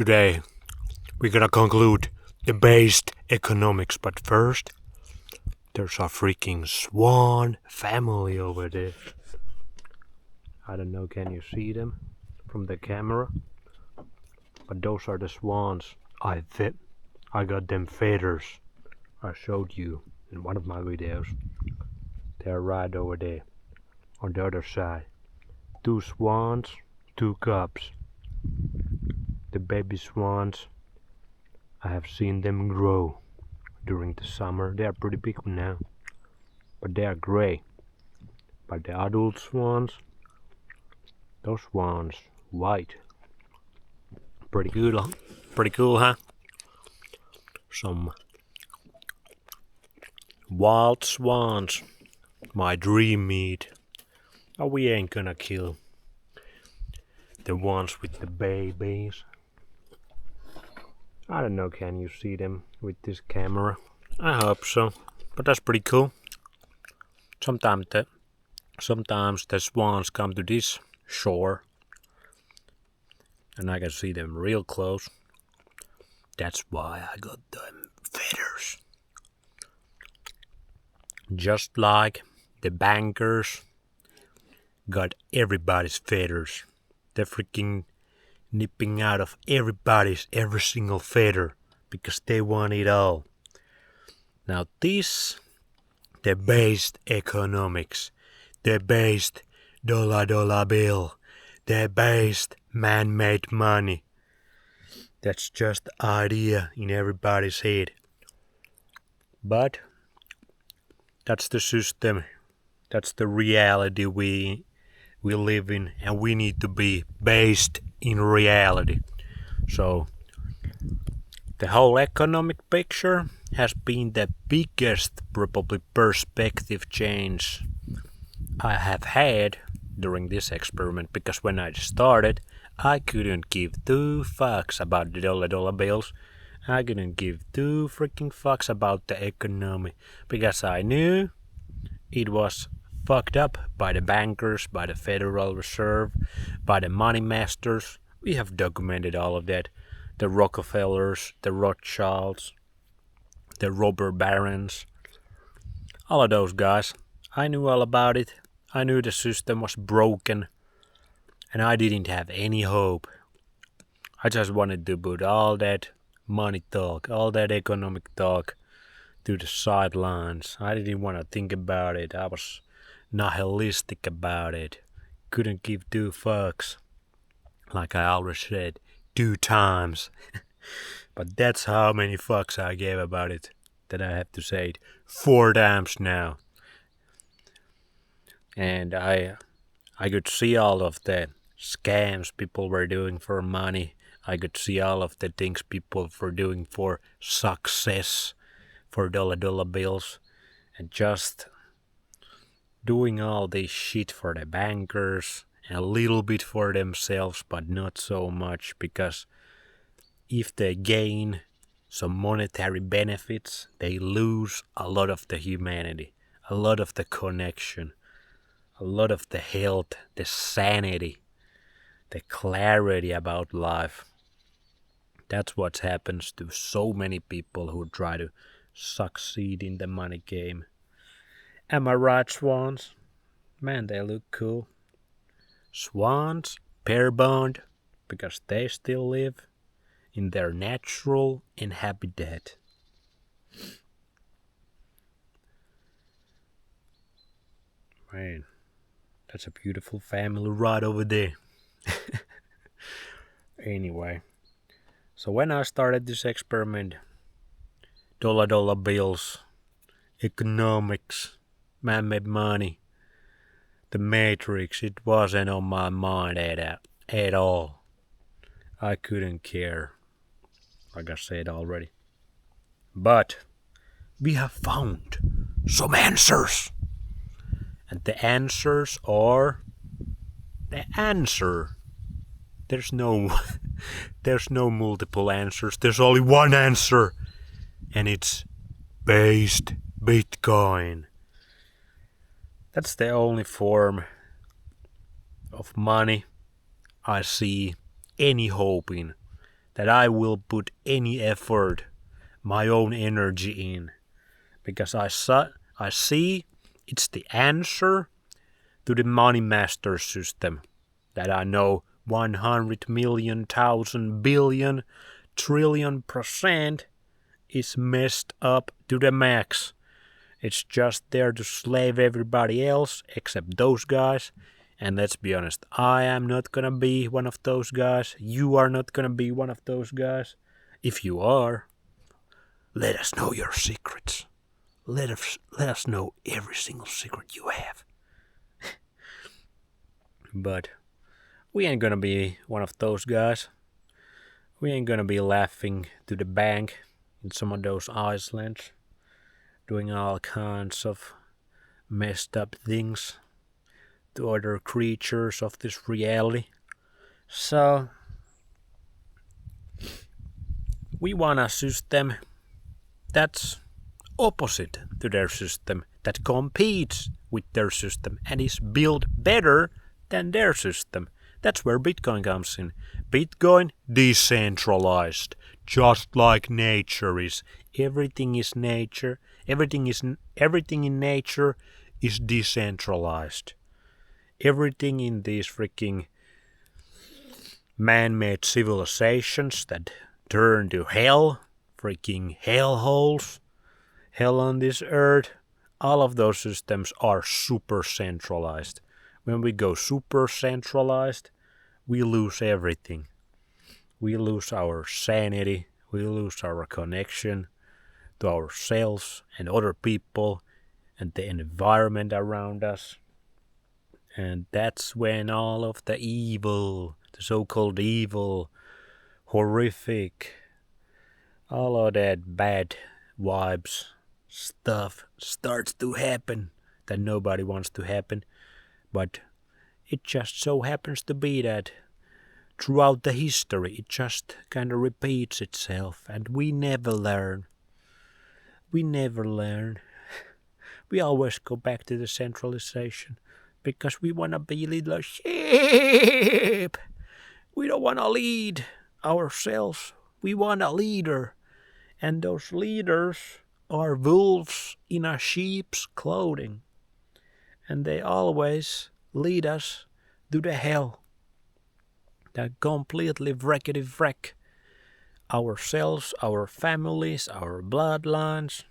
Today we're gonna conclude the based economics, but first there's a freaking swan family over there. I don't know, can you see them from the camera? But those are the swans. I got them feathers. I showed you in one of my videos. They're right over there on the other side. 2 swans, 2 cubs. The baby swans, I have seen them grow during the summer. They are pretty big now, but they are gray. But the adult swans, those swans, white. Pretty good, huh? Pretty cool, huh? Some wild swans, my dream meat. Oh, we ain't gonna kill the ones with the babies. I don't know, can you see them with this camera? I hope so, but that's pretty cool. Sometimes the swans come to this shore and I can see them real close. That's why I got them feathers. Just like the bankers got everybody's feathers. They're freaking nipping out of everybody's every single feather because they want it all. Now this, the based economics, the based dollar bill, the based man-made money. That's just the idea in everybody's head. But that's the system. That's the reality we live in, and we need to be based in reality. So the whole economic picture has been the biggest probably perspective change I have had during this experiment, because when I started I couldn't give 2 fucks about the dollar bills. I couldn't give 2 freaking fucks about the economy because I knew it was fucked up by the bankers, by the Federal Reserve, by the money masters. We have documented all of that. The Rockefellers, the Rothschilds, the robber barons, all of those guys. I knew all about it. I knew the system was broken, and I didn't have any hope. I just wanted to put all that money talk, all that economic talk to the sidelines. I didn't want to think about it. I was nihilistic about it. Couldn't give 2 fucks. Like I already said, 2 times. But that's how many fucks I gave about it, that I have to say it 4 times now. And I could see all of the scams people were doing for money. I could see all of the things people were doing for success, for dollar bills, and just doing all this shit for the bankers and a little bit for themselves, but not so much, because if they gain some monetary benefits, they lose a lot of the humanity, a lot of the connection, a lot of the health, the sanity, the clarity about life. That's what happens to so many people who try to succeed in the money game. Am I right, swans? Man, they look cool. Swans, pair bond, because they still live in their natural habitat. Man, that's a beautiful family right over there. Anyway, so when I started this experiment, dollar bills, economics, man-made money, the Matrix, it wasn't on my mind at all. I couldn't care, like I said already. But we have found some answers. And the answers are the answer. There's no multiple answers. There's only one answer. And it's based Bitcoin. That's the only form of money I see any hope in that I will put any effort, my own energy in, because I see it's the answer to the money master system that I know 100 million, thousand, billion, trillion% is messed up to the max. It's just there to slave everybody else except those guys. And let's be honest, I am not gonna be one of those guys. You are not gonna be one of those guys. If you are, let us know your secrets. Let us know every single secret you have. But we ain't gonna be one of those guys. We ain't gonna be laughing to the bank in some of those islands, doing all kinds of messed up things to other creatures of this reality. So we want a system that's opposite to their system, that competes with their system and is built better than their system. That's where Bitcoin comes in. Bitcoin decentralized, just like nature is. Everything is nature. Everything in nature is decentralized. Everything in these freaking man-made civilizations that turn to hell, freaking hellholes, hell on this earth, all of those systems are super centralized. When we go super centralized, we lose everything. We lose our sanity, we lose our connection to ourselves and other people and the environment around us. And that's when all of the evil, the so-called evil, horrific, all of that bad vibes stuff starts to happen that nobody wants to happen. But it just so happens to be that throughout the history it just kind of repeats itself and we never learn. We never learn. We always go back to the centralization because we want to be little sheep. We don't want to lead ourselves. We want a leader. And those leaders are wolves in a sheep's clothing. And they always lead us to the hell. That completely wreck ourselves, our families, our bloodlines.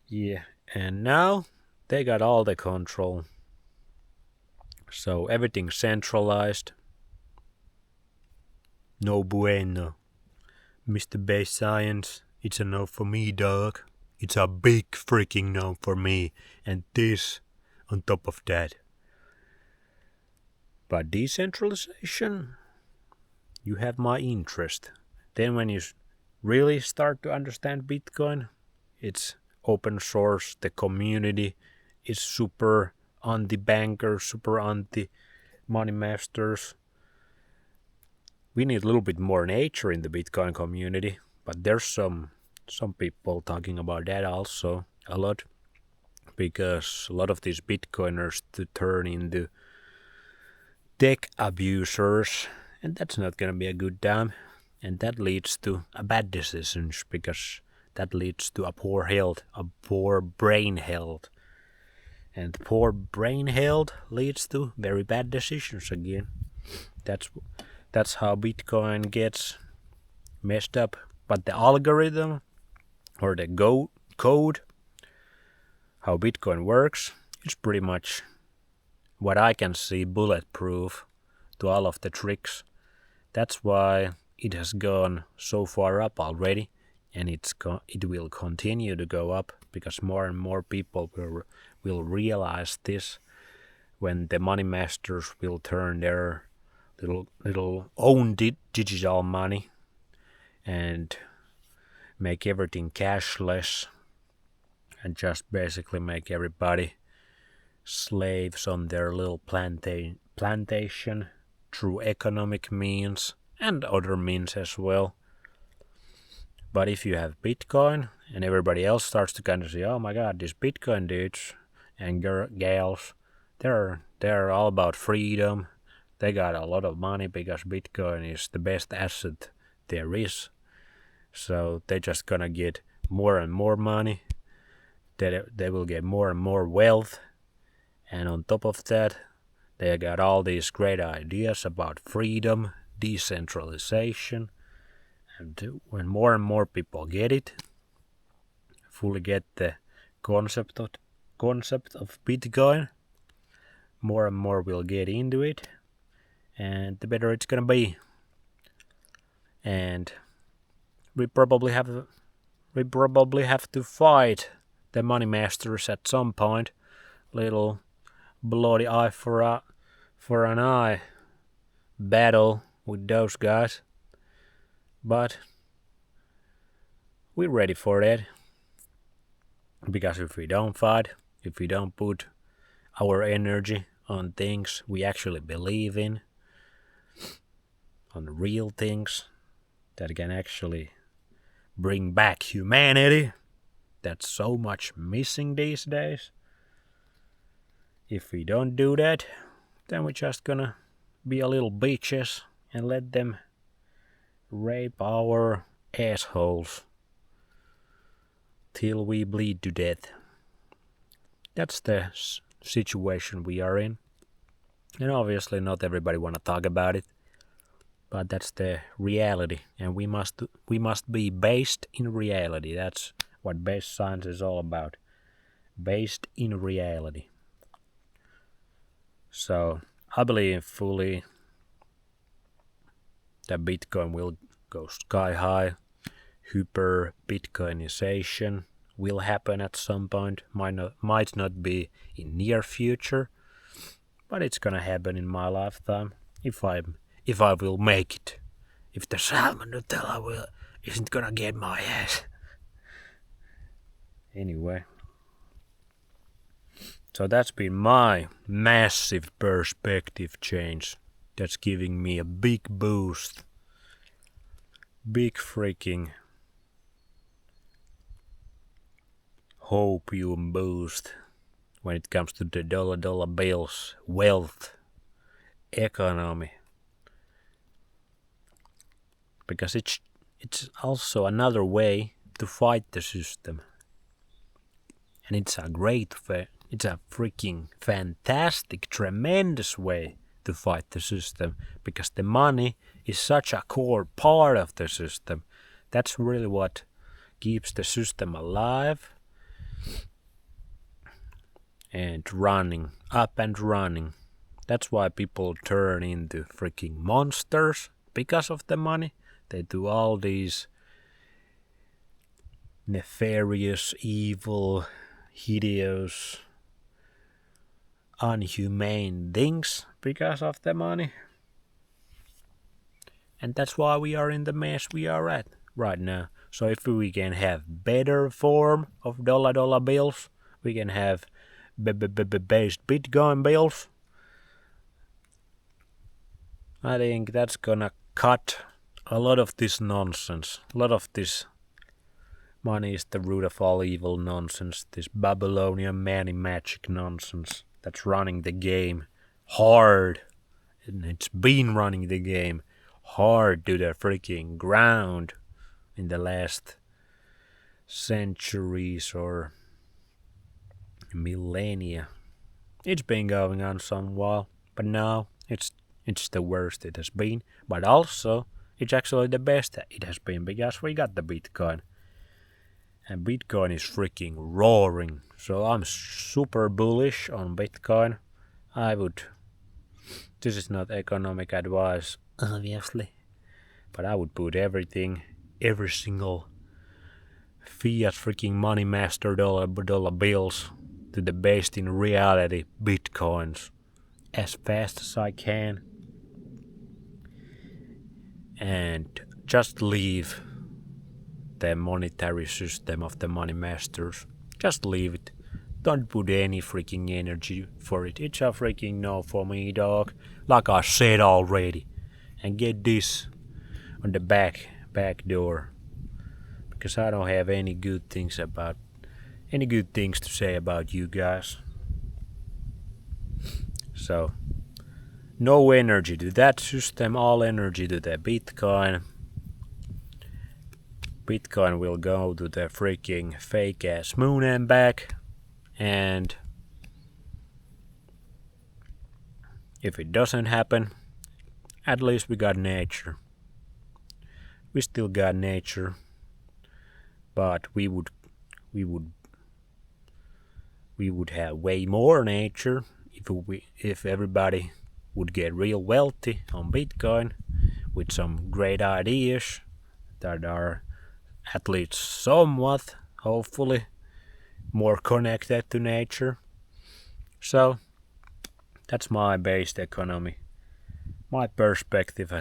Yeah, and now they got all the control. So everything's centralized. No bueno. Mr. Base Science, it's a no for me, dog. It's a big freaking no for me. And this on top of that. But decentralization, you have my interest. Then when you really start to understand Bitcoin, it's open source, the community is super anti-bankers, super anti-money masters. We need a little bit more nature in the Bitcoin community, but there's some people talking about that also a lot, because a lot of these Bitcoiners to turn into tech abusers, and that's not gonna be a good time, and that leads to bad decisions, because that leads to a poor health, a poor brain health, and poor brain health leads to very bad decisions again. That's how Bitcoin gets messed up. But the algorithm or the code, how Bitcoin works, is pretty much what I can see bulletproof to all of the tricks. That's why it has gone so far up already, and it will continue to go up, because more and more people will realize this when the money masters will turn their little own digital money and make everything cashless and just basically make everybody slaves on their little plantation through economic means and other means as well. But if you have Bitcoin and everybody else starts to kind of say, oh my god, these Bitcoin dudes and gals, they're all about freedom, They got a lot of money because Bitcoin is the best asset there is. So they're just gonna get more and more money. They will get more and more wealth. And on top of that, they got all these great ideas about freedom, decentralization. And when more and more people get it, fully get the concept of Bitcoin, more and more will get into it, and the better it's gonna be. And we probably have to fight the money masters at some point. Little bloody eye for an eye battle with those guys. But we're ready for that. Because if we don't fight, if we don't put our energy on things we actually believe in, on real things that can actually bring back humanity, that's so much missing these days. If we don't do that, then we're just gonna be a little bitches and let them rape our assholes till we bleed to death. That's the situation we are in. And obviously not everybody wanna talk about it, but that's the reality, and we must be based in reality. That's what base science is all about. Based in reality. So I believe fully that Bitcoin will go sky high. Hyper Bitcoinization will happen at some point. Might not be in near future, but it's gonna happen in my lifetime if I will make it. If the salmon Nutella isn't gonna get my ass. Anyway. So that's been my massive perspective change. That's giving me a big boost. Big freaking hopium boost when it comes to the dollar bills, wealth, economy. Because it's also another way to fight the system. And it's a great way. It's a freaking fantastic, tremendous way to fight the system, because the money is such a core part of the system. That's really what keeps the system alive and running, up and running. That's why people turn into freaking monsters, because of the money. They do all these nefarious, evil, hideous, unhumane things because of the money. And that's why we are in the mess we are at right now. So if we can have better form of dollar bills, we can have based Bitcoin bills, I think that's gonna cut a lot of this nonsense. A lot of this money is the root of all evil nonsense. This Babylonian money magic nonsense that's running the game hard. And it's been running the game hard to the freaking ground in the last centuries or millennia. It's been going on some while, but now it's the worst it has been. But also, it's actually the best it has been, because we got the Bitcoin. And Bitcoin is freaking roaring. So I'm super bullish on Bitcoin. This is not economic advice, obviously, but I would put every single fiat freaking money master dollar bills to the based in reality Bitcoins as fast as I can, and just leave the monetary system of the money masters. Just leave it. Don't put any freaking energy for it. It's a freaking no for me, dog. Like I said already. And get this on the back door. Because I don't have any good things to say about you guys. So No energy to that system, all energy to the Bitcoin. Bitcoin will go to the freaking fake ass moon and back, and if it doesn't happen, at least we got nature. We still got nature, but we would have way more nature if everybody would get real wealthy on Bitcoin with some great ideas that are at least somewhat, hopefully, more connected to nature. So that's my based economy. My perspective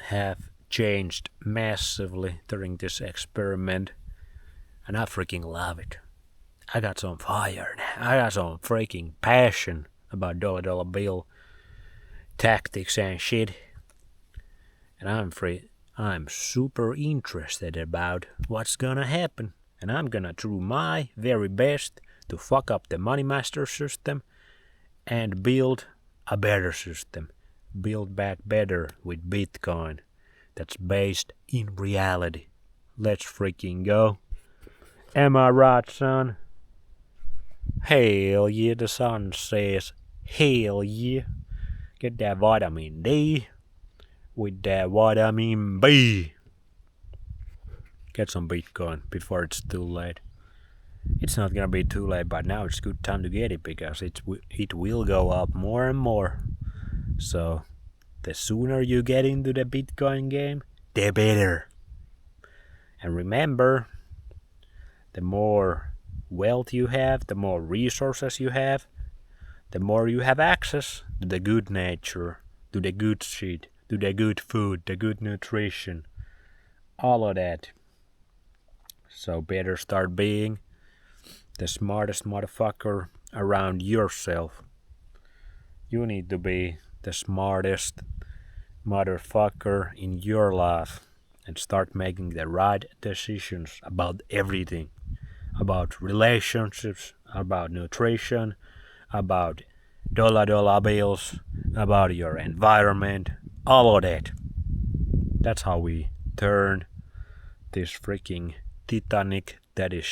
have changed massively during this experiment, and I freaking love it. I got some fire now. I got some freaking passion about dollar bill tactics and shit. And I'm super interested about what's gonna happen. And I'm gonna do my very best to fuck up the money master system and build a better system. Build back better with Bitcoin that's based in reality. Let's freaking go. Am I right, son? Hell yeah, the sun says hell yeah. Get that vitamin D with that vitamin B. Get some Bitcoin before it's too late. It's not gonna be too late, but now it's good time to get it because it will go up more and more. So the sooner you get into the Bitcoin game, the better. And remember, the more wealth you have, the more resources you have, the more you have access to the good nature, to the good shit, to the good food, the good nutrition, all of that. So better start being the smartest motherfucker around yourself. You need to be the smartest motherfucker in your life and start making the right decisions about everything. About relationships, about nutrition, about dollar bills, about your environment, all of that. That's how we turn this freaking Titanic that is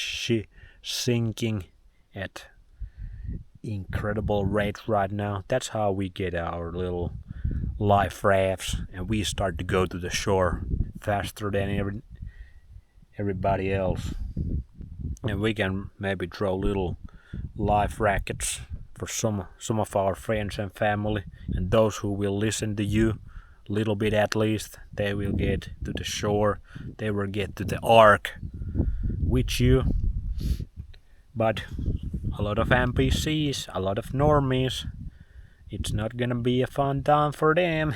sinking at incredible rate right now. That's how we get our little life rafts and we start to go to the shore faster than everybody else. And we can maybe throw little life rackets for some of our friends and family, and those who will listen to you a little bit at least, they will get to the shore, they will get to the ark with you. But a lot of NPCs, a lot of normies, it's not gonna be a fun time for them.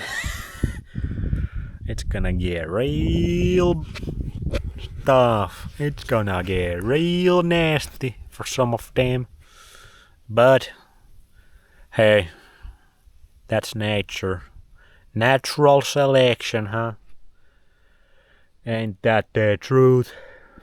It's gonna get real tough. It's gonna get real nasty for some of them. But hey, that's nature. Natural selection, huh? Ain't that the truth?